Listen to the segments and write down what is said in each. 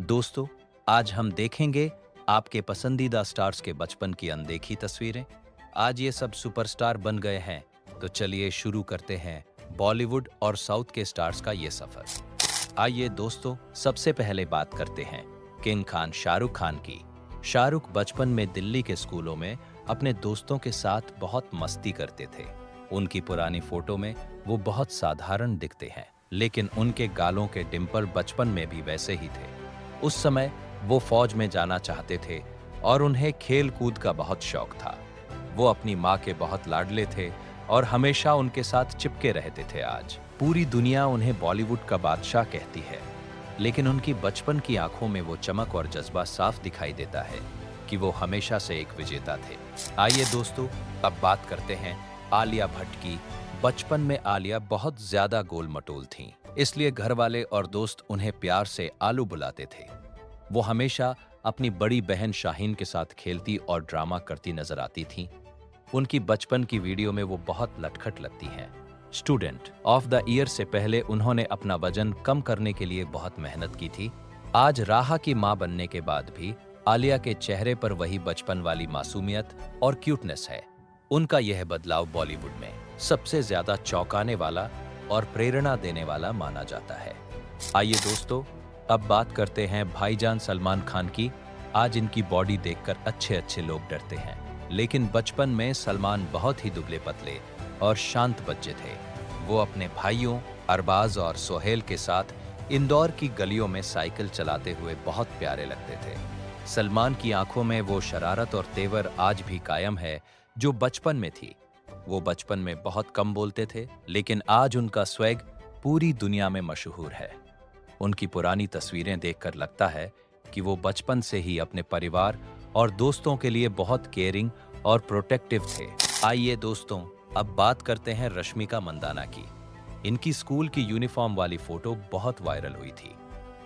दोस्तों, आज हम देखेंगे आपके पसंदीदा स्टार्स के बचपन की अनदेखी तस्वीरें। आज ये सब सुपरस्टार बन गए हैं, तो चलिए शुरू करते हैं बॉलीवुड और साउथ के स्टार्स का ये सफर। आइए दोस्तों, सबसे पहले बात करते हैं किंग खान शाहरुख खान की। शाहरुख बचपन में दिल्ली के स्कूलों में अपने दोस्तों के साथ बहुत मस्ती करते थे। उनकी पुरानी फोटो में वो बहुत साधारण दिखते हैं, लेकिन उनके गालों के डिंपल बचपन में भी वैसे ही थे। उस समय वो फौज में जाना चाहते थे और उन्हें खेल कूद का बहुत शौक था। वो अपनी माँ के बहुत लाडले थे और हमेशा उनके साथ चिपके रहते थे। आज पूरी दुनिया उन्हें बॉलीवुड का बादशाह कहती है, लेकिन उनकी बचपन की आंखों में वो चमक और जज्बा साफ दिखाई देता है कि वो हमेशा से एक विजेता थे। आइए दोस्तों, अब बात करते हैं आलिया भट्ट की। बचपन में आलिया बहुत ज्यादा गोल मटोल थीं, इसलिए घर वाले और दोस्त उन्हें प्यार से आलू बुलाते थे। वो हमेशा अपनी बड़ी बहन शाहीन के साथ खेलती और ड्रामा करती नजर आती थीं। उनकी बचपन की वीडियो में वो बहुत लटखट लगती हैं। स्टूडेंट ऑफ द ईयर से पहले उन्होंने अपना वजन कम करने के लिए बहुत मेहनत की थी। आज राहा की मां बनने के बाद भी आलिया के चेहरे पर वही बचपन वाली मासूमियत और क्यूटनेस है। उनका यह बदलाव बॉलीवुड में सबसे ज्यादा चौंकाने वाला और प्रेरणा देने वाला माना जाता है। आइए दोस्तों, अब बात करते हैं भाईजान सलमान खान की। आज इनकी बॉडी देखकर अच्छे अच्छे लोग डरते हैं, लेकिन बचपन में सलमान बहुत ही दुबले पतले और शांत बच्चे थे। वो अपने भाइयों अरबाज और सोहेल के साथ इंदौर की गलियों में साइकिल चलाते हुए बहुत प्यारे लगते थे। सलमान की आंखों में वो शरारत और तेवर आज भी कायम है जो बचपन में थी। वो बचपन में बहुत कम बोलते थे, लेकिन आज उनका स्वैग पूरी दुनिया में मशहूर है। उनकी पुरानी तस्वीरें देखकर लगता है कि वो बचपन से ही अपने परिवार और दोस्तों के लिए बहुत केयरिंग और प्रोटेक्टिव थे। आइए दोस्तों, अब बात करते हैं रश्मिका मंदाना की। इनकी स्कूल की यूनिफॉर्म वाली फोटो बहुत वायरल हुई थी,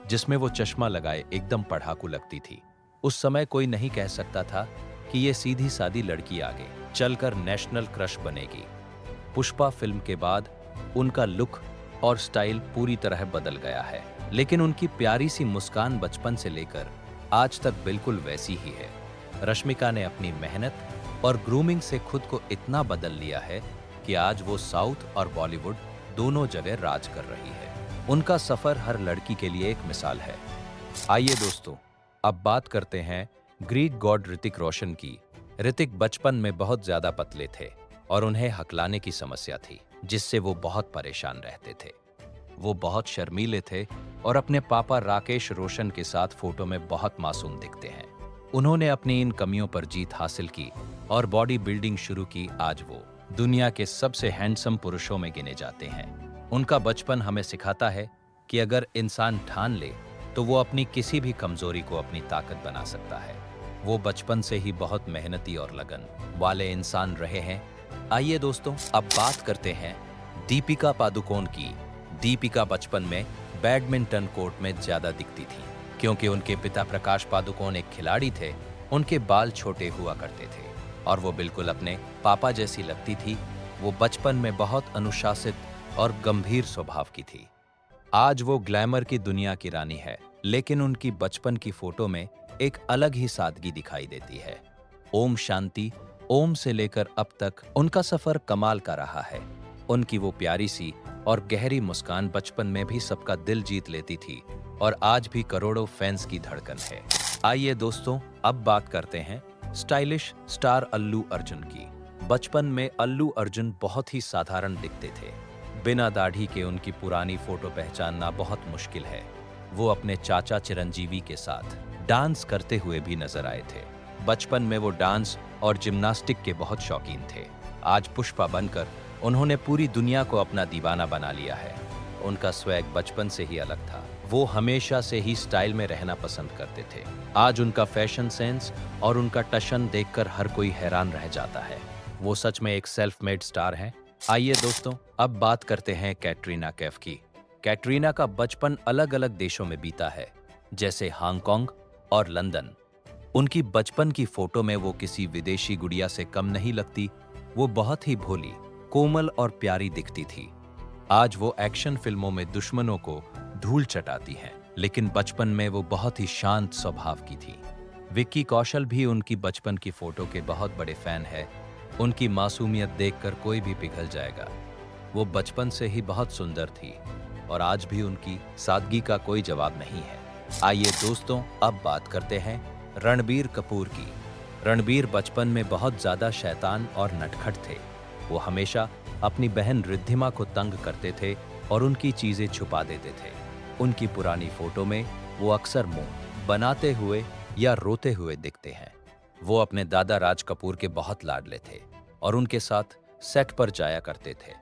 जिसमें वो चश्मा लगाए एकदम पढ़ाकू लगती थी। उस समय कोई नहीं कह सकता था कि ये सीधी सादी लड़की आगे चलकर नेशनल क्रश बनेगी। पुष्पा फिल्म के बाद उनका लुक और स्टाइल पूरी तरह बदल गया है, लेकिन उनकी प्यारी सी मुस्कान बचपन से लेकर आज तक बिल्कुल वैसी ही है। रश्मिका ने अपनी मेहनत और ग्रूमिंग से खुद को इतना बदल लिया है कि आज वो साउथ और बॉलीवुड दोनों जगह राज कर रही है। उनका सफर हर लड़की के लिए एक मिसाल है। आइए दोस्तों, अब बात करते हैं ग्रीक गॉड ऋतिक रोशन की। ऋतिक बचपन में बहुत ज्यादा पतले थे और उन्हें हकलाने की समस्या थी, जिससे वो बहुत परेशान रहते थे। वो बहुत शर्मीले थे और अपने पापा राकेश रोशन के साथ फोटो में बहुत मासूम दिखते हैं। उन्होंने अपनी इन कमियों पर जीत हासिल की और बॉडी बिल्डिंग शुरू की। आज वो दुनिया के सबसे हैंडसम पुरुषों में गिने जाते हैं। उनका बचपन हमें सिखाता है कि अगर इंसान ठान ले तो वो अपनी किसी भी कमजोरी को अपनी ताकत बना सकता है। वो बचपन से ही बहुत मेहनती और लगन वाले इंसान रहे हैं। आइए दोस्तों, अब बात करते हैं दीपिका पादुकोण की। दीपिका बचपन में बैडमिंटन कोर्ट में ज्यादा दिखती थी, क्योंकि उनके पिता प्रकाश पादुकोण एक खिलाड़ी थे। उनके बाल छोटे हुआ करते थे और वो बिल्कुल अपने पापा जैसी लगती थी। वो बचपन में बहुत अनुशासित और गंभीर स्वभाव की थी। आज वो ग्लैमर की दुनिया की रानी है, लेकिन उनकी बचपन की फोटो में एक अलग ही सादगी दिखाई देती है। ओम शांति ओम से लेकर अब तक उनका सफर कमाल का रहा है। उनकी वो प्यारी सी और गहरी मुस्कान बचपन में भी सबका दिल जीत लेती थी और आज भी करोड़ों फैंस की धड़कन है। आइए दोस्तों, अब बात करते हैं स्टाइलिश स्टार अल्लू अर्जुन की। बचपन में अल्लू अर्जुन बहुत ही साधारण दिखते थे। बिना दाढ़ी के उनकी पुरानी फोटो पहचानना बहुत मुश्किल है। वो अपने चाचा चिरंजीवी के साथ डांस करते हुए भी नजर आए थे। बचपन में वो डांस और जिम्नास्टिक के बहुत शौकीन थे। आज पुष्पा बनकर उन्होंने पूरी दुनिया को अपना दीवाना बना लिया है। उनका स्वैग बचपन से ही अलग था। वो हमेशा से ही स्टाइल में रहना पसंद करते थे। आज उनका फैशन सेंस और उनका टशन देखकर हर कोई हैरान रह जाता है। वो सच में एक सेल्फ मेड स्टार हैं। आइए दोस्तों, अब बात करते हैं कैटरीना कैफ की। कैटरीना का बचपन अलग अलग देशों में बीता है, जैसे हांगकांग और लंदन। उनकी बचपन की फोटो में वो किसी विदेशी गुड़िया से कम नहीं लगती। वो बहुत ही भोली, कोमल और प्यारी दिखती थी। आज वो एक्शन फिल्मों में दुश्मनों को धूल चटाती हैं, लेकिन बचपन में वो बहुत ही शांत स्वभाव की थी। विक्की कौशल भी उनकी बचपन की फोटो के बहुत बड़े फैन है। उनकी मासूमियत देखकर कोई भी पिघल जाएगा। वो बचपन से ही बहुत सुंदर थी और आज भी उनकी सादगी का कोई जवाब नहीं है। आइए दोस्तों, अब बात करते हैं रणबीर कपूर की। रणबीर बचपन में बहुत ज्यादा शैतान और नटखट थे। वो हमेशा अपनी बहन रिद्धिमा को तंग करते थे और उनकी चीजें छुपा देते थे। उनकी पुरानी फोटो में वो अक्सर मुंह बनाते हुए या रोते हुए दिखते हैं। वो अपने दादा राज कपूर के बहुत लाडले थे और उनके साथ सेट पर जाया करते थे।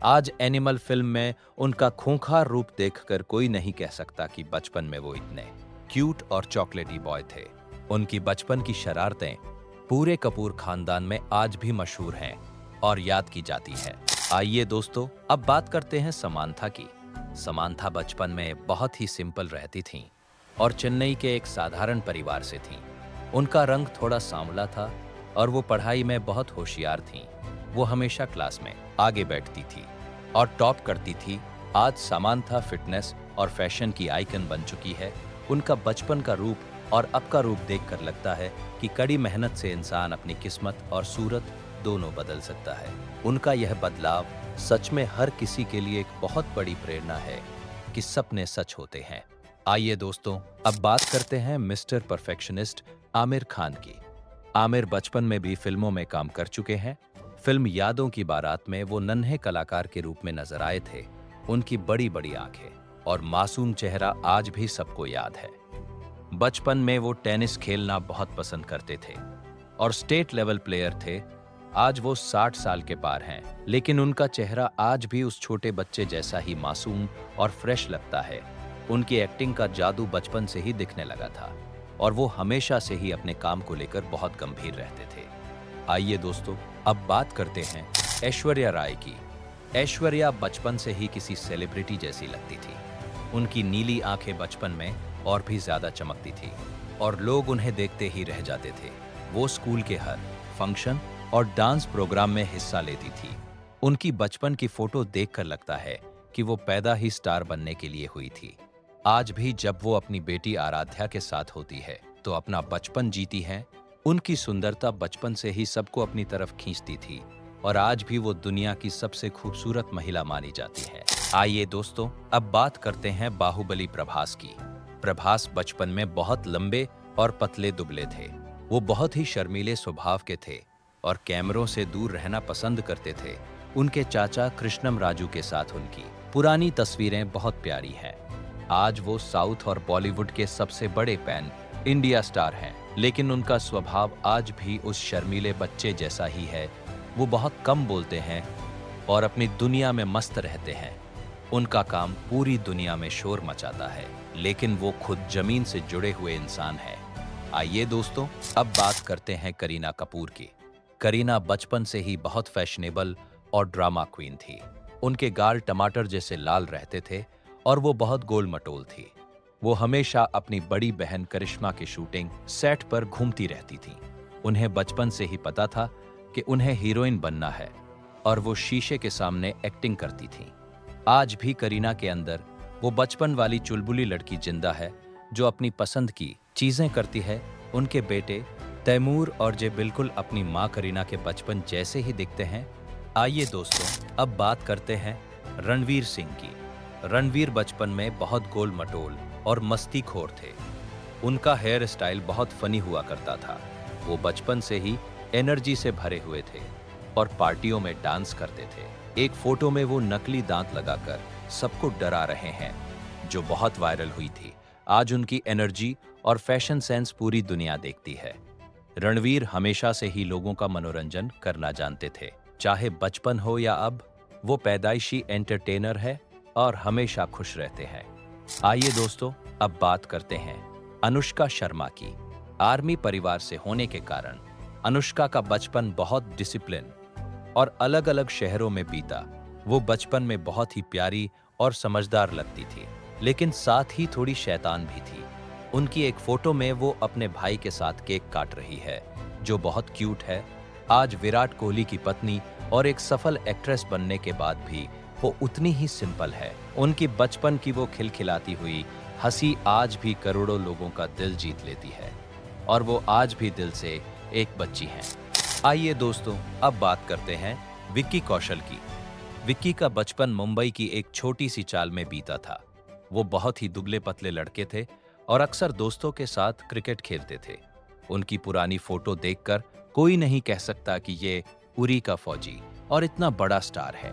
आज एनिमल फिल्म में उनका खूंखार रूप देखकर कोई नहीं कह सकता कि बचपन में वो इतने क्यूट और चॉकलेटी बॉय थे। उनकी बचपन की शरारतें पूरे कपूर खानदान में आज भी मशहूर हैं और याद की जाती है। आइए दोस्तों, अब बात करते हैं समांथा की। समांथा बचपन में बहुत ही सिंपल रहती थीं और चेन्नई के एक साधारण परिवार से थीं। उनका रंग थोड़ा सांवला था और वो पढ़ाई में बहुत होशियार थीं। वो हमेशा क्लास में आगे बैठती थी और टॉप करती थी। आज समांथा फिटनेस और फैशन की आइकन बन चुकी है। उनका बचपन का रूप और अब का रूप देखकर लगता है कि कड़ी मेहनत से इंसान अपनी किस्मत और सूरत दोनों बदल सकता है। उनका यह बदलाव सच में हर किसी के लिए एक बहुत बड़ी प्रेरणा है कि सपने सच होते हैं। आइए दोस्तों, अब बात करते हैं मिस्टर परफेक्शनिस्ट आमिर खान की। आमिर बचपन में भी फिल्मों में काम कर चुके हैं। फिल्म यादों की बारात में वो नन्हे कलाकार के रूप में नजर आए थे। उनकी बड़ी बड़ी आंखें और मासूम चेहरा आज भी सबको याद है। बचपन में वो टेनिस खेलना बहुत पसंद करते थे और स्टेट लेवल प्लेयर थे। आज वो 60 साल के पार हैं, लेकिन उनका चेहरा आज भी उस छोटे बच्चे जैसा ही मासूम और फ्रेश लगता है। उनकी एक्टिंग का जादू बचपन से ही दिखने लगा था और वो हमेशा से ही अपने काम को लेकर बहुत गंभीर रहते थे। आइए दोस्तों, अब बात करते हैं ऐश्वर्या राय की। ऐश्वर्या बचपन से ही किसी सेलिब्रिटी जैसी लगती थी। उनकी नीली आंखें बचपन में और भी ज्यादा चमकती थी और लोग उन्हें देखते ही रह जाते थे। वो स्कूल के हर फंक्शन और डांस प्रोग्राम में हिस्सा लेती थी। उनकी बचपन की फोटो देखकर लगता है कि वो पैदा ही स्टार बनने के लिए हुई थी। आज भी जब वो अपनी बेटी आराध्या के साथ होती है तो अपना बचपन जीती है। उनकी सुंदरता बचपन से ही सबको अपनी तरफ खींचती थी और आज भी वो दुनिया की सबसे खूबसूरत महिला मानी जाती है। आइए दोस्तों, अब बात करते हैं बाहुबली प्रभास की। प्रभास बचपन में बहुत लंबे और पतले दुबले थे। वो बहुत ही शर्मीले स्वभाव के थे और कैमरों से दूर रहना पसंद करते थे। उनके चाचा कृष्णम राजू के साथ उनकी पुरानी तस्वीरें बहुत प्यारी हैं। आज वो साउथ और बॉलीवुड के सबसे बड़े पैन इंडिया स्टार हैं, लेकिन उनका स्वभाव आज भी उस शर्मीले बच्चे जैसा ही है। वो बहुत कम बोलते हैं और अपनी दुनिया में मस्त रहते हैं। उनका काम पूरी दुनिया में शोर मचाता है, लेकिन वो खुद जमीन से जुड़े हुए इंसान हैं। आइए दोस्तों, अब बात करते हैं करीना कपूर की। करीना बचपन से ही बहुत फैशनेबल और ड्रामा क्वीन थी। उनके गाल टमाटर जैसे लाल रहते थे और वो बहुत गोल मटोल थी। वो हमेशा अपनी बड़ी बहन करिश्मा की शूटिंग सेट पर घूमती रहती थी। उन्हें बचपन से ही पता था कि उन्हें हीरोइन बनना है और वो शीशे के सामने एक्टिंग करती थी। आज भी करीना के अंदर वो बचपन वाली चुलबुली लड़की जिंदा है जो अपनी पसंद की चीजें करती है। उनके बेटे तैमूर और जे बिल्कुल अपनी माँ करीना के बचपन जैसे ही दिखते हैं। आइए दोस्तों, अब बात करते हैं रणवीर सिंह की। रणवीर बचपन में बहुत गोल मटोल और मस्तीखोर थे। उनका हेयर स्टाइल बहुत फनी हुआ करता था। वो बचपन से ही एनर्जी से भरे हुए थे और पार्टियों में डांस करते थे। एक फोटो में वो नकली दांत लगाकर सबको डरा रहे हैं, जो बहुत वायरल हुई थी। आज उनकी एनर्जी और फैशन सेंस पूरी दुनिया देखती है। रणवीर हमेशा से ही लोगों का मनोरंजन करना जानते थे, चाहे बचपन हो या अब। वो पैदाइशी एंटरटेनर है और हमेशा खुश रहते हैं। आइए दोस्तों, अब बात करते हैं अनुष्का शर्मा की। आर्मी परिवार से होने के कारण अनुष्का का बचपन बहुत डिसिप्लिन और अलग अलग शहरों में बीता। वो बचपन में बहुत ही प्यारी और समझदार लगती थी, लेकिन साथ ही थोड़ी शैतान भी थी। उनकी एक फोटो में वो अपने भाई के साथ केक काट रही है, जो बहुत क्यूट है। आज विराट कोहली की पत्नी और एक सफल एक्ट्रेस बनने के बाद भी वो उतनी ही सिंपल है। उनकी बचपन की वो खिलखिलाती हुई हंसी आज भी करोड़ों लोगों का दिल जीत लेती है और वो आज भी दिल से एक बच्ची हैं। आइए दोस्तों, अब बात करते हैं विक्की कौशल की। विक्की का बचपन मुंबई की एक छोटी सी चाल में बीता था। वो बहुत ही दुबले पतले लड़के थे और अक्सर दोस्तों के साथ क्रिकेट खेलते थे। उनकी पुरानी फोटो देखकर कोई नहीं कह सकता कि ये उरी का फौजी और इतना बड़ा स्टार है।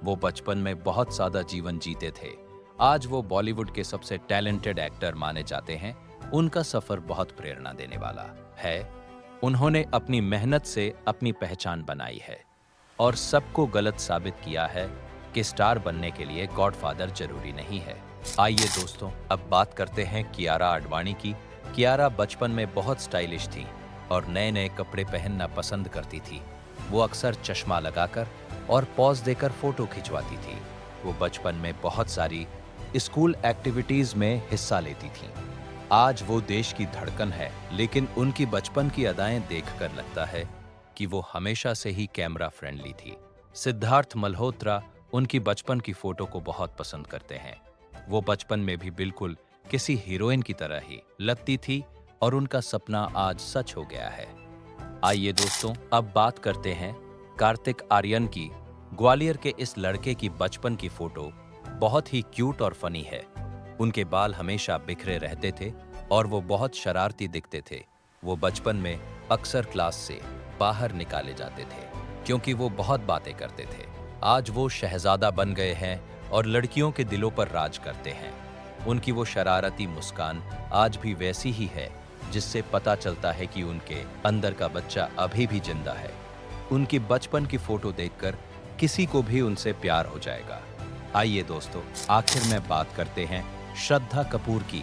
वो बचपन में बहुत सादा जीवन जीते थे। आज वो बॉलीवुड के सबसे टैलेंटेड एक्टर माने जाते हैं। उनका सफर बहुत प्रेरणा देने वाला है। उन्होंने अपनी मेहनत से अपनी पहचान बनाई है और सबको गलत साबित किया है कि स्टार बनने के लिए गॉडफादर जरूरी नहीं है। आइए दोस्तों, अब बात करते हैं कियारा आडवाणी की। कियारा बचपन में बहुत स्टाइलिश थी और नए नए कपड़े पहनना पसंद करती थी। वो अक्सर चश्मा लगाकर और पॉज देकर फोटो खिंचवाती थी। वो बचपन में बहुत सारी स्कूल एक्टिविटीज में हिस्सा लेती थी। आज वो देश की धड़कन है, लेकिन उनकी बचपन की अदाएं देखकर लगता है कि वो हमेशा से ही कैमरा फ्रेंडली थी। सिद्धार्थ मल्होत्रा उनकी बचपन की फोटो को बहुत पसंद करते हैं। वो बचपन में भी बिल्कुल किसी हीरोइन की तरह ही लगती थी और उनका सपना आज सच हो गया है। आइए दोस्तों, अब बात करते हैं कार्तिक आर्यन की। ग्वालियर के इस लड़के की बचपन की फोटो बहुत ही क्यूट और फनी है। उनके बाल हमेशा बिखरे रहते थे और वो बहुत शरारती दिखते थे। वो बचपन में अक्सर क्लास से बाहर निकाले जाते थे क्योंकि वो बहुत बातें करते थे। आज वो शहजादा बन गए हैं और लड़कियों के दिलों पर राज करते हैं। उनकी वो शरारती मुस्कान आज भी वैसी ही है, जिससे पता चलता है कि उनके अंदर का बच्चा अभी भी जिंदा है। उनकी बचपन की फोटो देखकर किसी को भी उनसे प्यार हो जाएगा। आइए दोस्तों, आखिर में बात करते हैं श्रद्धा कपूर की।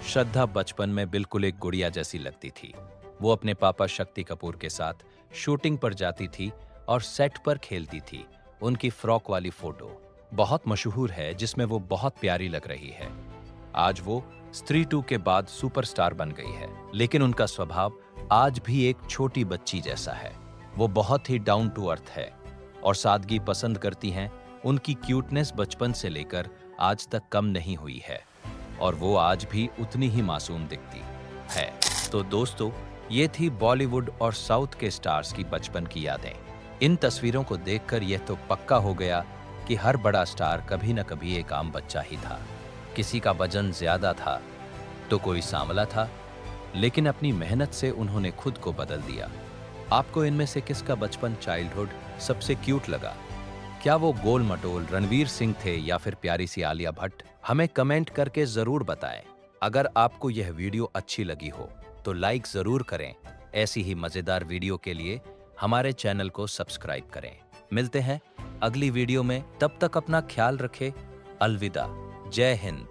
श्रद्धा बचपन में बिल्कुल एक गुड़िया जैसी लगती थी। वो अपने पापा शक्ति कपूर के साथ शूटिंग पर जाती थी और सेट पर खेलती थी। उनकी फ्रॉक वाली फोटो बहुत मशहूर है, जिसमें वो बहुत प्यारी लग रही है। आज वो स्त्री 2 के बाद सुपरस्टार बन गई है, लेकिन उनका स्वभाव आज भी एक छोटी बच्ची जैसा है। वो बहुत ही डाउन टू अर्थ है और सादगी पसंद करती हैं। उनकी क्यूटनेस बचपन से लेकर आज तक कम नहीं हुई है और वो आज भी उतनी ही मासूम दिखती है। तो दोस्तों, ये थी बॉलीवुड और साउथ के स्टार्स की बचपन की यादें। इन तस्वीरों को देखकर यह तो पक्का हो गया कि हर बड़ा स्टार कभी न कभी एक आम बच्चा ही था। किसी का वजन ज्यादा था तो कोई सांवला था, लेकिन अपनी मेहनत से उन्होंने खुद को बदल दिया। आपको इनमें से किसका बचपन चाइल्डहुड सबसे क्यूट लगा? क्या वो गोल मटोल रणवीर सिंह थे या फिर प्यारी सी आलिया भट्ट? हमें कमेंट करके जरूर बताएं। अगर आपको यह वीडियो अच्छी लगी हो तो लाइक जरूर करें। ऐसी ही मजेदार वीडियो के लिए हमारे चैनल को सब्सक्राइब करें। मिलते हैं अगली वीडियो में, तब तक अपना ख्याल रखें। अलविदा। जय हिंद।